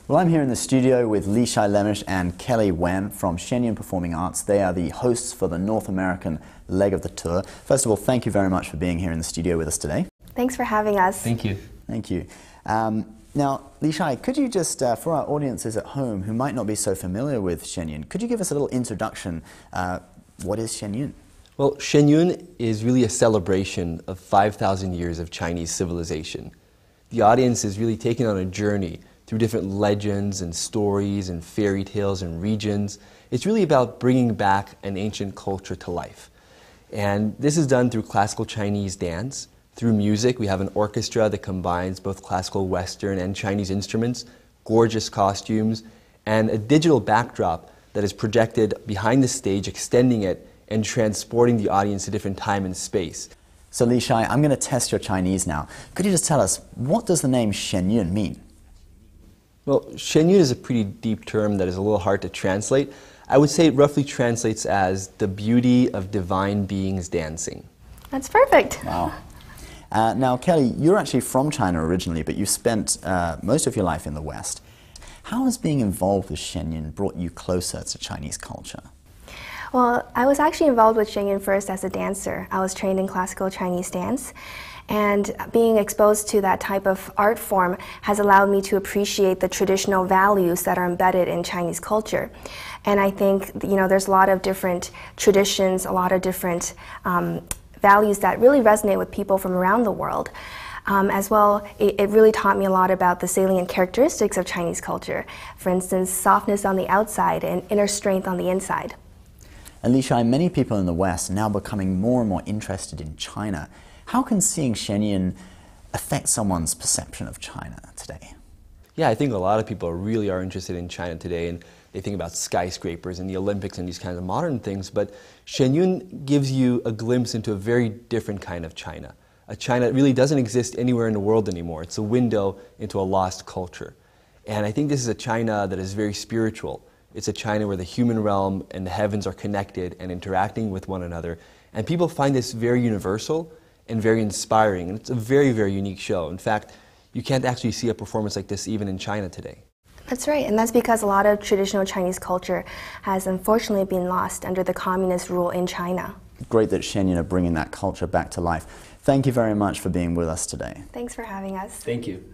Well, I'm here in the studio with Leeshai, Lemish and Kelly Wen from Shen Yun Performing Arts. They are the hosts for the North American leg of the tour. First of all, thank you very much for being here in the studio with us today. Thanks for having us. Thank you. Thank you. Now, Leeshai, could you just, for our audiences at home who might not be so familiar with Shen Yun, could you give us a little introduction? What is Shen Yun? Well, Shen Yun is really a celebration of 5,000 years of Chinese civilization. The audience is really taken on a journey through different legends and stories and fairy tales and regions. It's really about bringing back an ancient culture to life. And this is done through classical Chinese dance, through music. We have an orchestra that combines both classical, Western, and Chinese instruments, gorgeous costumes, and a digital backdrop that is projected behind the stage, extending it and transporting the audience to different time and space. So Leeshai, I'm going to test your Chinese now. Could you just tell us, what does the name Shen Yun mean? Well, Shen Yun is a pretty deep term that is a little hard to translate. I would say it roughly translates as the beauty of divine beings dancing. That's perfect. Wow. Now, Kelly, you're actually from China originally, but you spent most of your life in the West. How has being involved with Shen Yun brought you closer to Chinese culture? Well, I was actually involved with Shen Yun first as a dancer. I was trained in classical Chinese dance, and being exposed to that type of art form has allowed me to appreciate the traditional values that are embedded in Chinese culture. And I think, there's a lot of different traditions, a lot of different values that really resonate with people from around the world. As well, it really taught me a lot about the salient characteristics of Chinese culture. For instance, softness on the outside and inner strength on the inside. And Leeshai, many people in the West are now becoming more and more interested in China. How can seeing Shen Yun affect someone's perception of China today? Yeah, I think a lot of people really are interested in China today, and they think about skyscrapers and the Olympics and these kinds of modern things, but Shen Yun gives you a glimpse into a very different kind of China. A China that really doesn't exist anywhere in the world anymore. It's a window into a lost culture. And I think this is a China that is very spiritual. It's a China where the human realm and the heavens are connected and interacting with one another. And people find this very universal and very inspiring. And it's a very, very unique show. In fact, you can't actually see a performance like this even in China today. That's right, and that's because a lot of traditional Chinese culture has unfortunately been lost under the communist rule in China. Great that Shen Yun are bringing that culture back to life. Thank you very much for being with us today. Thanks for having us. Thank you.